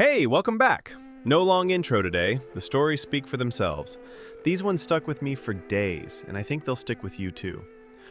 Hey, welcome back! No long intro today, the stories speak for themselves. These ones stuck with me for days, and I think they'll stick with you too.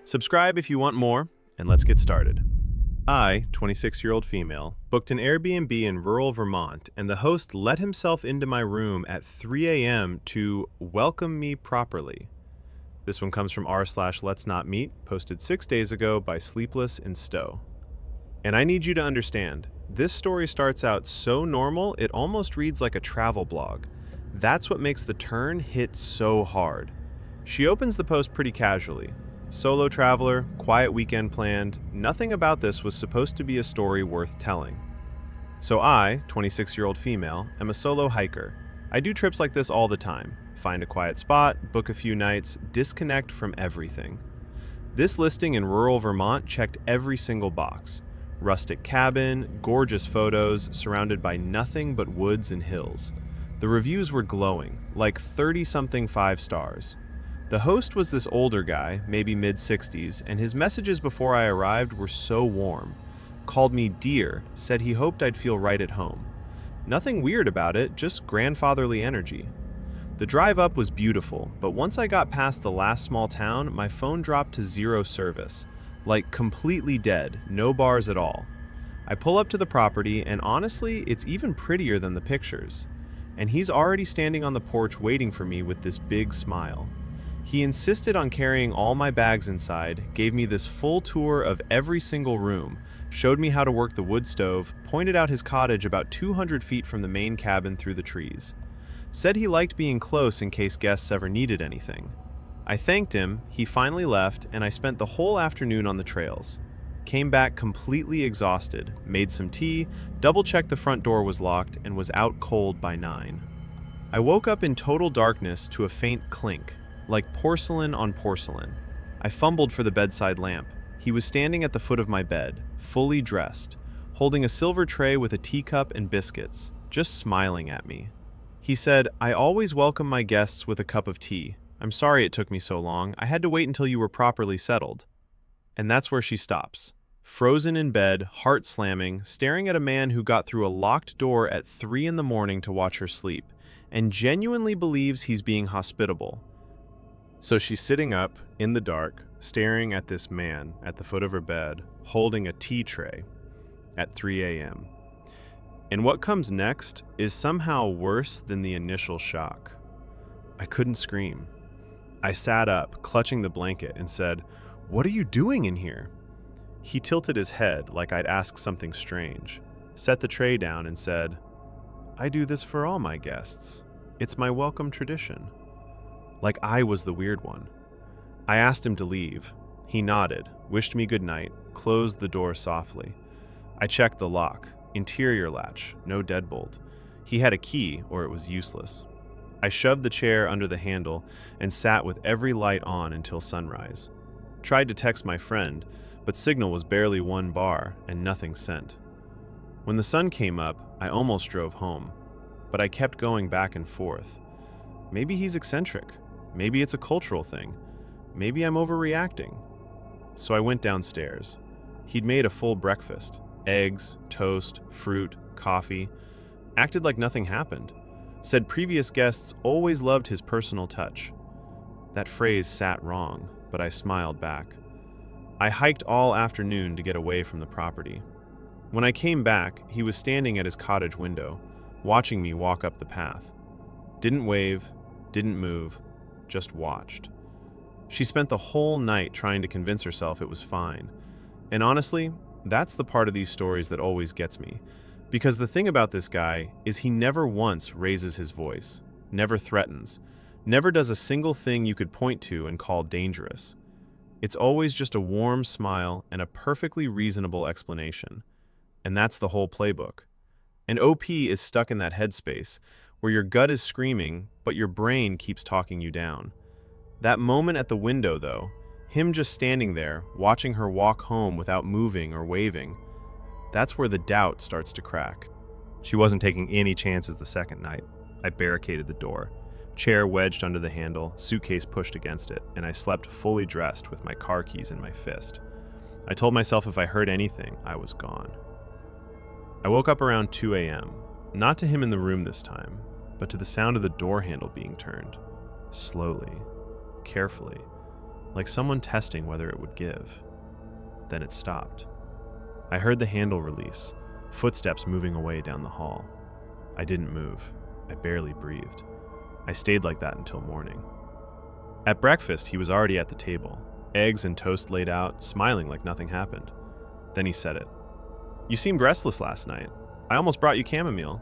Subscribe if you want more, and let's get started. I, 26-year-old female, booked an Airbnb in rural Vermont, and the host let himself into my room at 3 a.m. to welcome me properly. This one comes from r/Let's Not Meet, posted 6 days ago by Sleepless in Stowe. And I need you to understand, this story starts out so normal, it almost reads like a travel blog. That's what makes the turn hit so hard. She opens the post pretty casually. Solo traveler, quiet weekend planned, nothing about this was supposed to be a story worth telling. So I, 26-year-old female, am a solo hiker. I do trips like this all the time. Find a quiet spot, book a few nights, disconnect from everything. This listing in rural Vermont checked every single box. Rustic cabin, gorgeous photos, surrounded by nothing but woods and hills. The reviews were glowing, like 30-something 5 stars. The host was this older guy, maybe mid-60s, and his messages before I arrived were so warm. Called me dear, said he hoped I'd feel right at home. Nothing weird about it, just grandfatherly energy. The drive up was beautiful, but once I got past the last small town, my phone dropped to 0 service. Like completely dead, no bars at all. I pull up to the property, and honestly, it's even prettier than the pictures. And he's already standing on the porch waiting for me with this big smile. He insisted on carrying all my bags inside, gave me this full tour of every single room, showed me how to work the wood stove, pointed out his cottage about 200 feet from the main cabin through the trees. Said he liked being close in case guests ever needed anything. I thanked him, he finally left, and I spent the whole afternoon on the trails. Came back completely exhausted, made some tea, double-checked the front door was locked, and was out cold by 9. I woke up in total darkness to a faint clink, like porcelain on porcelain. I fumbled for the bedside lamp. He was standing at the foot of my bed, fully dressed, holding a silver tray with a teacup and biscuits, just smiling at me. He said, "I always welcome my guests with a cup of tea. I'm sorry it took me so long. I had to wait until you were properly settled." And that's where she stops. Frozen in bed, heart slamming, staring at a man who got through a locked door at 3 in the morning to watch her sleep, and genuinely believes he's being hospitable. So she's sitting up, in the dark, staring at this man at the foot of her bed, holding a tea tray at 3 a.m. And what comes next is somehow worse than the initial shock. I couldn't scream. I sat up, clutching the blanket, and said, "What are you doing in here?" He tilted his head like I'd asked something strange, set the tray down, and said, "I do this for all my guests. It's my welcome tradition." Like I was the weird one. I asked him to leave. He nodded, wished me good night, closed the door softly. I checked the lock, interior latch, no deadbolt. He had a key, or it was useless. I shoved the chair under the handle and sat with every light on until sunrise. Tried to text my friend, but signal was barely 1 bar and nothing sent. When the sun came up, I almost drove home, but I kept going back and forth. Maybe he's eccentric. Maybe it's a cultural thing. Maybe I'm overreacting. So I went downstairs. He'd made a full breakfast. Eggs, toast, fruit, coffee. Acted like nothing happened. Said previous guests always loved his personal touch. That phrase sat wrong, but I smiled back. I hiked all afternoon to get away from the property. When I came back, he was standing at his cottage window, watching me walk up the path. Didn't wave, didn't move, just watched. She spent the whole night trying to convince herself it was fine. And honestly, that's the part of these stories that always gets me. Because the thing about this guy is he never once raises his voice, never threatens, never does a single thing you could point to and call dangerous. It's always just a warm smile and a perfectly reasonable explanation. And that's the whole playbook. And OP is stuck in that headspace where your gut is screaming, but your brain keeps talking you down. That moment at the window, though, him just standing there, watching her walk home without moving or waving, that's where the doubt starts to crack. She wasn't taking any chances the second night. I barricaded the door. Chair wedged under the handle, suitcase pushed against it, and I slept fully dressed with my car keys in my fist. I told myself if I heard anything, I was gone. I woke up around 2 a.m. Not to him in the room this time, but to the sound of the door handle being turned. Slowly, carefully, like someone testing whether it would give. Then it stopped. I heard the handle release, footsteps moving away down the hall. I didn't move. I barely breathed. I stayed like that until morning. At breakfast, he was already at the table, eggs and toast laid out, smiling like nothing happened. Then he said it. "You seemed restless last night. I almost brought you chamomile."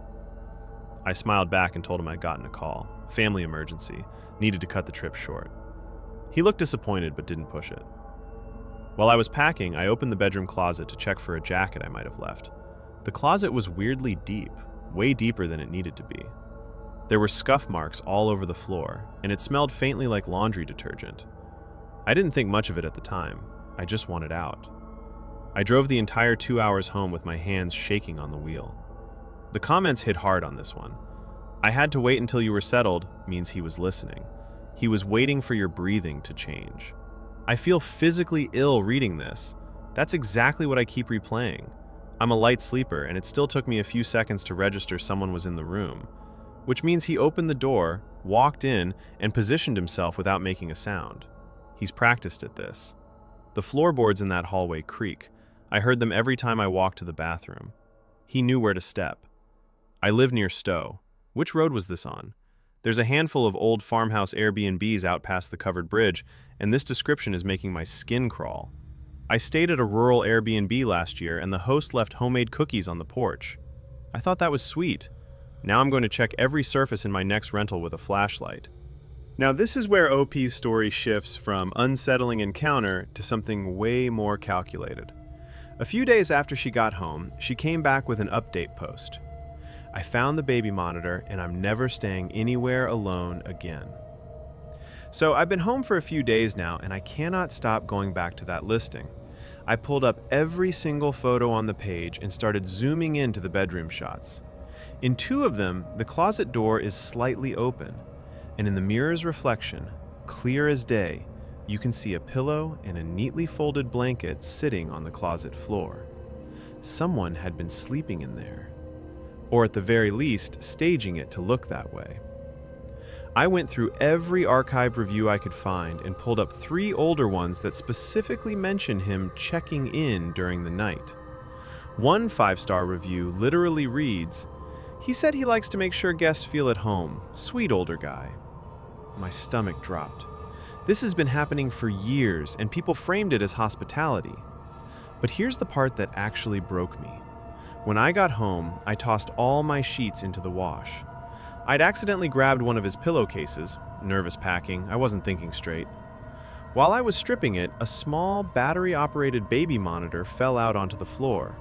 I smiled back and told him I'd gotten a call. Family emergency. Needed to cut the trip short. He looked disappointed but didn't push it. While I was packing, I opened the bedroom closet to check for a jacket I might have left. The closet was weirdly deep, way deeper than it needed to be. There were scuff marks all over the floor, and it smelled faintly like laundry detergent. I didn't think much of it at the time. I just wanted out. I drove the entire 2 hours home with my hands shaking on the wheel. The comments hit hard on this one. "I had to wait until you were settled" means he was listening. He was waiting for your breathing to change. I feel physically ill reading this. That's exactly what I keep replaying. I'm a light sleeper, and it still took me a few seconds to register someone was in the room, which means he opened the door, walked in, and positioned himself without making a sound. He's practiced at this. The floorboards in that hallway creak. I heard them every time I walked to the bathroom. He knew where to step. I live near Stowe. Which road was this on? There's a handful of old farmhouse Airbnbs out past the covered bridge, and this description is making my skin crawl. I stayed at a rural Airbnb last year, and the host left homemade cookies on the porch. I thought that was sweet. Now I'm going to check every surface in my next rental with a flashlight. Now this is where OP's story shifts from unsettling encounter to something way more calculated. A few days after she got home, she came back with an update post. "I found the baby monitor, and I'm never staying anywhere alone again." So I've been home for a few days now, and I cannot stop going back to that listing. I pulled up every single photo on the page and started zooming into the bedroom shots. In 2 of them, the closet door is slightly open, and in the mirror's reflection, clear as day, you can see a pillow and a neatly folded blanket sitting on the closet floor. Someone had been sleeping in there, or at the very least, staging it to look that way. I went through every archived review I could find and pulled up 3 older ones that specifically mention him checking in during the night. One 5-star review literally reads, "He said he likes to make sure guests feel at home. Sweet older guy." My stomach dropped. This has been happening for years, and people framed it as hospitality. But here's the part that actually broke me. When I got home, I tossed all my sheets into the wash. I'd accidentally grabbed one of his pillowcases. Nervous packing, I wasn't thinking straight. While I was stripping it, a small battery-operated baby monitor fell out onto the floor.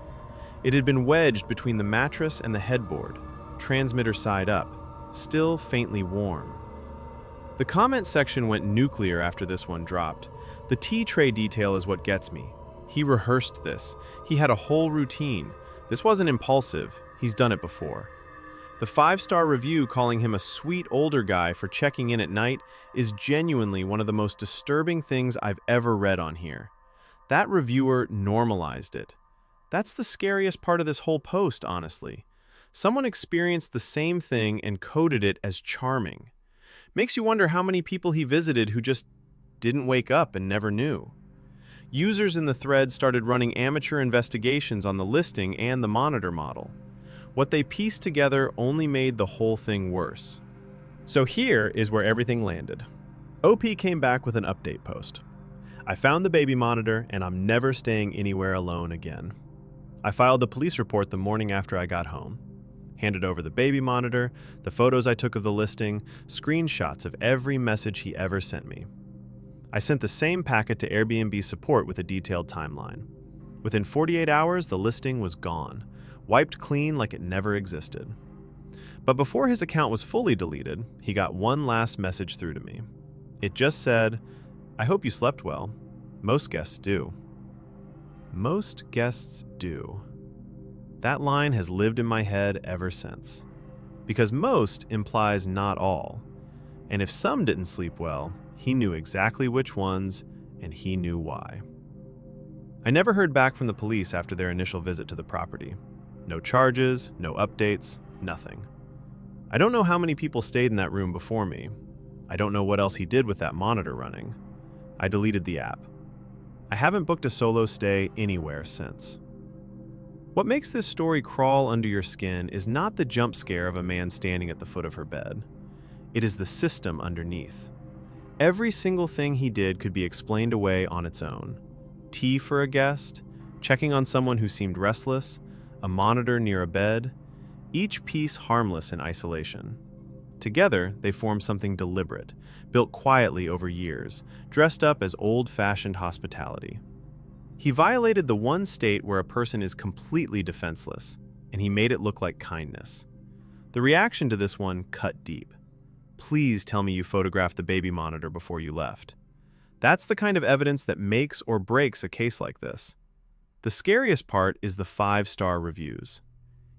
It had been wedged between the mattress and the headboard, transmitter side up, still faintly warm. The comment section went nuclear after this one dropped. The tea tray detail is what gets me. He rehearsed this. He had a whole routine. This wasn't impulsive. He's done it before. The 5-star review calling him a sweet older guy for checking in at night is genuinely one of the most disturbing things I've ever read on here. That reviewer normalized it. That's the scariest part of this whole post, honestly. Someone experienced the same thing and coded it as charming. Makes you wonder how many people he visited who just didn't wake up and never knew. Users in the thread started running amateur investigations on the listing and the monitor model. What they pieced together only made the whole thing worse. So here is where everything landed. OP came back with an update post. "I found the baby monitor, and I'm never staying anywhere alone again. I filed the police report the morning after I got home. Handed over the baby monitor, the photos I took of the listing, screenshots of every message he ever sent me. I sent the same packet to Airbnb support with a detailed timeline. Within 48 hours, the listing was gone, wiped clean like it never existed. But before his account was fully deleted, he got one last message through to me. It just said, 'I hope you slept well. Most guests do.' Most guests do. That line has lived in my head ever since. Because most implies not all. And if some didn't sleep well, he knew exactly which ones, and he knew why." I never heard back from the police after their initial visit to the property. No charges, no updates, Nothing. I don't know how many people stayed in that room before me. I don't know what else he did with that monitor running. I deleted the app. I haven't booked a solo stay anywhere since. What makes this story crawl under your skin is not the jump scare of a man standing at the foot of her bed. It is the system underneath. Every single thing he did could be explained away on its own. Tea for a guest, checking on someone who seemed restless, a monitor near a bed, each piece harmless in isolation. Together, they form something deliberate, built quietly over years, dressed up as old-fashioned hospitality. He violated the one state where a person is completely defenseless, and he made it look like kindness. The reaction to this one cut deep. Please tell me you photographed the baby monitor before you left. That's the kind of evidence that makes or breaks a case like this. The scariest part is the 5-star reviews.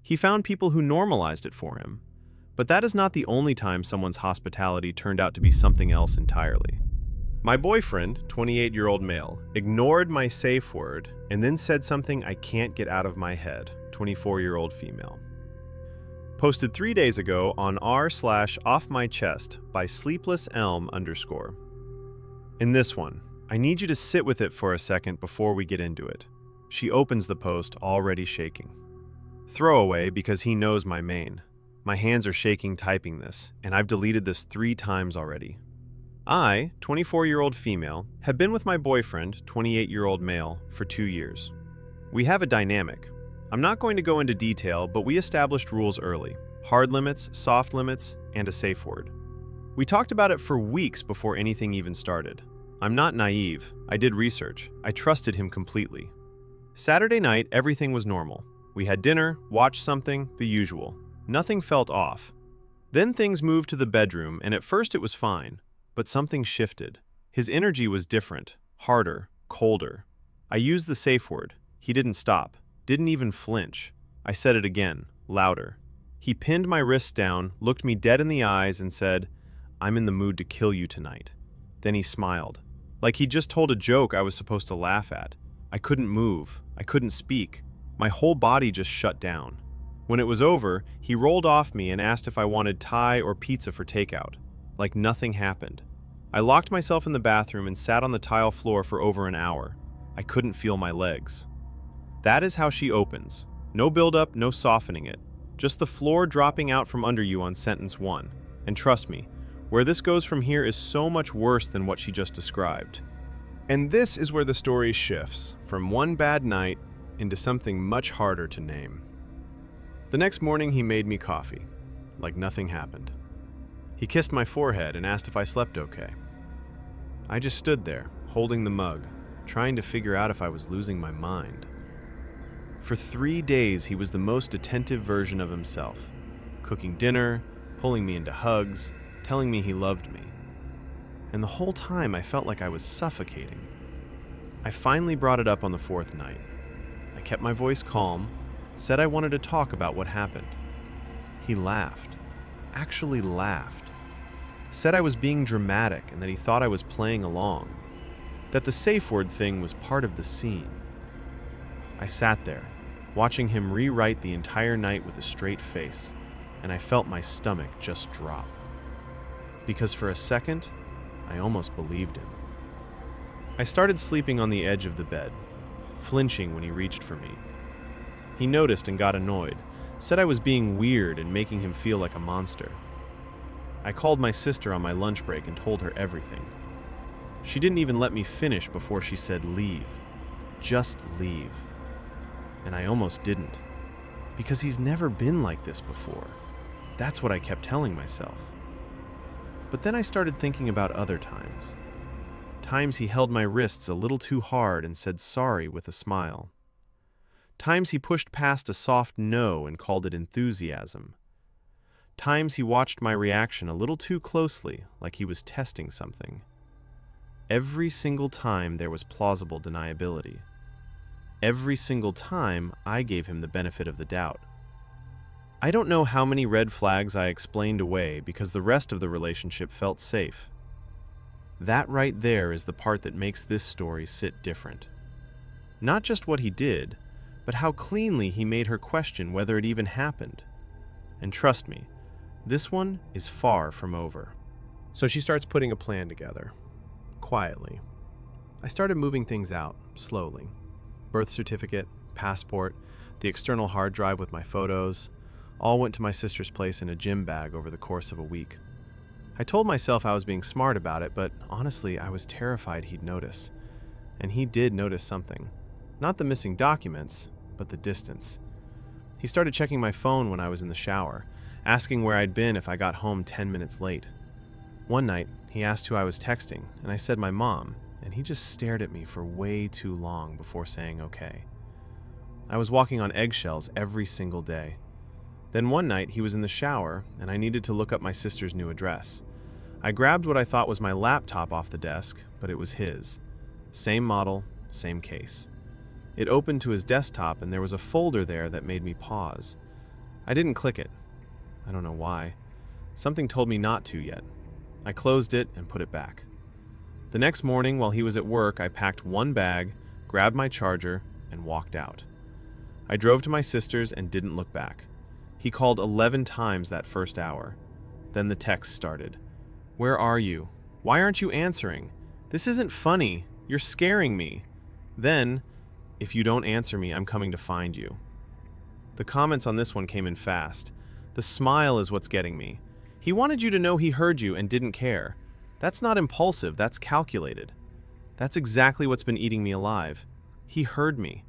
He found people who normalized it for him. But that is not the only time someone's hospitality turned out to be something else entirely. My boyfriend, 28-year-old male, ignored my safe word and then said something I can't get out of my head, 24-year-old female. Posted 3 days ago on r/offmychest by sleeplesselm_. In this one, I need you to sit with it for a second before we get into it. She opens the post already shaking. Throwaway because he knows my main. My hands are shaking typing this, and I've deleted this 3 times already. I, 24-year-old female, have been with my boyfriend, 28-year-old male, for 2 years. We have a dynamic. I'm not going to go into detail, but we established rules early. Hard limits, soft limits, and a safe word. We talked about it for weeks before anything even started. I'm not naive. I did research. I trusted him completely. Saturday night, everything was normal. We had dinner, watched something, the usual. Nothing felt off. Then things moved to the bedroom, and at first it was fine, but something shifted. His energy was different, harder, colder. I used the safe word. He didn't stop, didn't even flinch. I said it again, louder. He pinned my wrists down, looked me dead in the eyes, and said, "I'm in the mood to kill you tonight." Then he smiled, like he just told a joke I was supposed to laugh at. I couldn't move. I couldn't speak. My whole body just shut down. When it was over, he rolled off me and asked if I wanted Thai or pizza for takeout. Like nothing happened. I locked myself in the bathroom and sat on the tile floor for over an hour. I couldn't feel my legs. That is how she opens. No buildup, no softening it. Just the floor dropping out from under you on sentence 1. And trust me, where this goes from here is so much worse than what she just described. And this is where the story shifts from one bad night into something much harder to name. The next morning, he made me coffee, like nothing happened. He kissed my forehead and asked if I slept okay. I just stood there, holding the mug, trying to figure out if I was losing my mind. For 3 days, he was the most attentive version of himself, cooking dinner, pulling me into hugs, telling me he loved me. And the whole time, I felt like I was suffocating. I finally brought it up on the 4th night. I kept my voice calm, said I wanted to talk about what happened. He laughed, actually laughed, said I was being dramatic and that he thought I was playing along, that the safe word thing was part of the scene. I sat there, watching him rewrite the entire night with a straight face, and I felt my stomach just drop. Because for a second, I almost believed him. I started sleeping on the edge of the bed, flinching when he reached for me. He noticed and got annoyed, said I was being weird and making him feel like a monster. I called my sister on my lunch break and told her everything. She didn't even let me finish before she said leave. Just leave. And I almost didn't. Because he's never been like this before. That's what I kept telling myself. But then I started thinking about other times. Times he held my wrists a little too hard and said sorry with a smile. Times he pushed past a soft no and called it enthusiasm. Times he watched my reaction a little too closely, like he was testing something. Every single time there was plausible deniability. Every single time I gave him the benefit of the doubt. I don't know how many red flags I explained away because the rest of the relationship felt safe. That right there is the part that makes this story sit different. Not just what he did, but how cleanly he made her question whether it even happened. And trust me, this one is far from over. So she starts putting a plan together, quietly. I started moving things out, slowly. Birth certificate, passport, the external hard drive with my photos, all went to my sister's place in a gym bag over the course of a week. I told myself I was being smart about it, but honestly, I was terrified he'd notice. And he did notice something. Not the missing documents, but the distance. He started checking my phone when I was in the shower, asking where I'd been if I got home 10 minutes late. One night, he asked who I was texting, and I said my mom, and he just stared at me for way too long before saying okay. I was walking on eggshells every single day. Then one night, he was in the shower, and I needed to look up my sister's new address. I grabbed what I thought was my laptop off the desk, but it was his. Same model, same case. It opened to his desktop, and there was a folder there that made me pause. I didn't click it. I don't know why. Something told me not to yet. I closed it and put it back. The next morning, while he was at work, I packed one bag, grabbed my charger, and walked out. I drove to my sister's and didn't look back. He called 11 times that first hour. Then the text started. "Where are you? Why aren't you answering? This isn't funny. You're scaring me." Then, "If you don't answer me, I'm coming to find you." The comments on this one came in fast. The smile is what's getting me. He wanted you to know he heard you and didn't care. That's not impulsive, that's calculated. That's exactly what's been eating me alive. He heard me.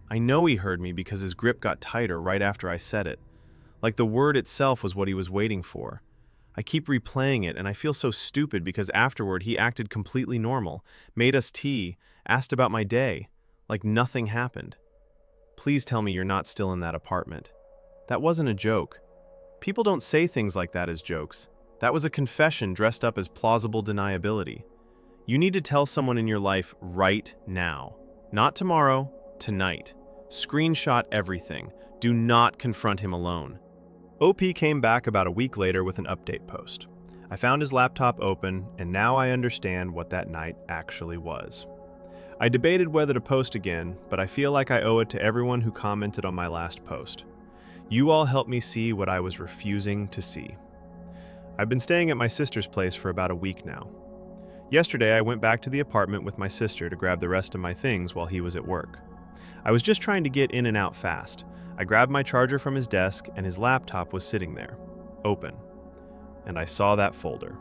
I know he heard me because his grip got tighter right after I said it. Like the word itself was what he was waiting for. I keep replaying it and I feel so stupid because afterward he acted completely normal, made us tea, asked about my day, like nothing happened. Please tell me you're not still in that apartment. That wasn't a joke. People don't say things like that as jokes. That was a confession dressed up as plausible deniability. You need to tell someone in your life right now. Not tomorrow, tonight. Screenshot everything. Do not confront him alone. OP came back about a week later with an update post. I found his laptop open, and now I understand what that night actually was. I debated whether to post again, but I feel like I owe it to everyone who commented on my last post. You all helped me see what I was refusing to see. I've been staying at my sister's place for about a week now. Yesterday, I went back to the apartment with my sister to grab the rest of my things while he was at work. I was just trying to get in and out fast. I grabbed my charger from his desk, and his laptop was sitting there, open. And I saw that folder.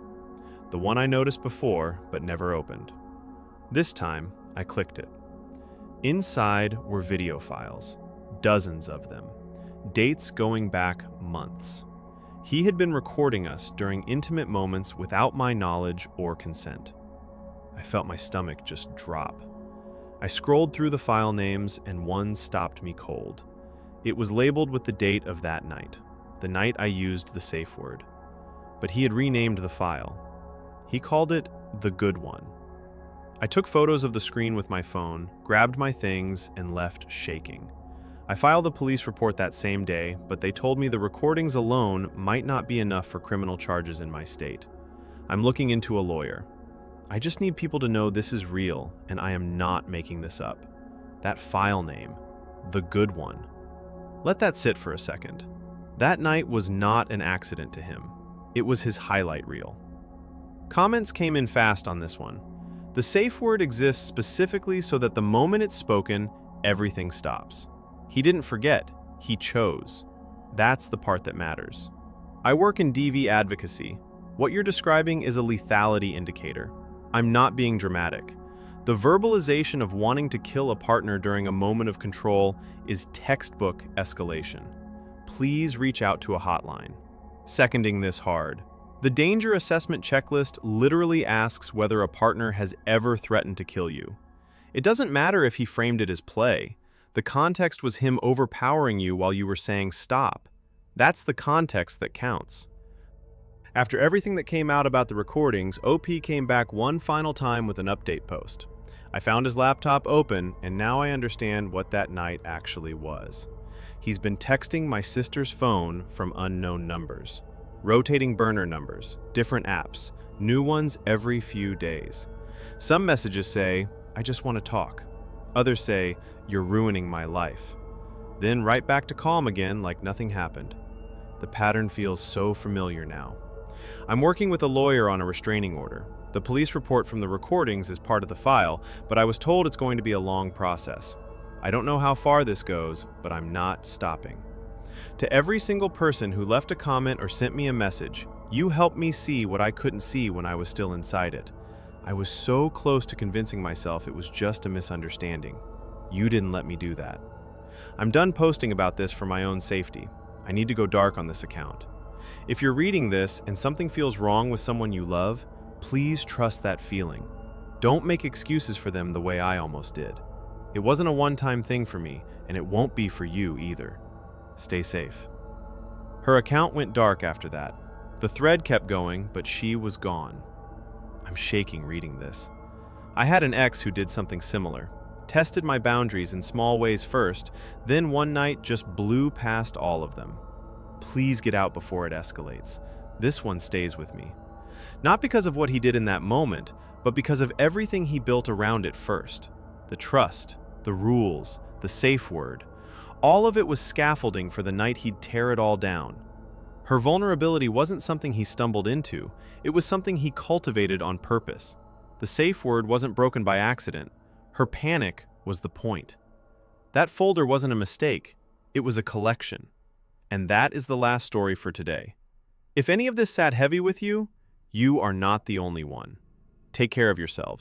The one I noticed before, but never opened. This time, I clicked it. Inside were video files, dozens of them, dates going back months. He had been recording us during intimate moments without my knowledge or consent. I felt my stomach just drop. I scrolled through the file names and one stopped me cold. It was labeled with the date of that night, the night I used the safe word. But he had renamed the file. He called it The Good One. I took photos of the screen with my phone, grabbed my things, and left shaking. I filed a police report that same day, but they told me the recordings alone might not be enough for criminal charges in my state. I'm looking into a lawyer. I just need people to know this is real, and I am not making this up. That file name, The Good One. Let that sit for a second. That night was not an accident to him. It was his highlight reel. Comments came in fast on this one. The safe word exists specifically so that the moment it's spoken, everything stops. He didn't forget, he chose. That's the part that matters. I work in DV advocacy. What you're describing is a lethality indicator. I'm not being dramatic. The verbalization of wanting to kill a partner during a moment of control is textbook escalation. Please reach out to a hotline. Seconding this hard. The danger assessment checklist literally asks whether a partner has ever threatened to kill you. It doesn't matter if he framed it as play. The context was him overpowering you while you were saying stop. That's the context that counts. After everything that came out about the recordings, OP came back one final time with an update post. I found his laptop open, and now I understand what that night actually was. He's been texting my sister's phone from unknown numbers. Rotating burner numbers, different apps, new ones every few days. Some messages say, "I just want to talk." Others say, "You're ruining my life." Then right back to calm again like nothing happened. The pattern feels so familiar now. I'm working with a lawyer on a restraining order. The police report from the recordings is part of the file, but I was told it's going to be a long process. I don't know how far this goes, but I'm not stopping. To every single person who left a comment or sent me a message, you helped me see what I couldn't see when I was still inside it. I was so close to convincing myself it was just a misunderstanding. You didn't let me do that. I'm done posting about this for my own safety. I need to go dark on this account. If you're reading this and something feels wrong with someone you love, please trust that feeling. Don't make excuses for them the way I almost did. It wasn't a one-time thing for me, and it won't be for you either. Stay safe. Her account went dark after that. The thread kept going, but she was gone. I'm shaking reading this. I had an ex who did something similar. Tested my boundaries in small ways first, then one night just blew past all of them. Please get out before it escalates. This one stays with me. Not because of what he did in that moment, but because of everything he built around it first. The trust, the rules, the safe word. All of it was scaffolding for the night he'd tear it all down. Her vulnerability wasn't something he stumbled into, it was something he cultivated on purpose. The safe word wasn't broken by accident. Her panic was the point. That folder wasn't a mistake, it was a collection. And that is the last story for today. If any of this sat heavy with you, you are not the only one. Take care of yourselves.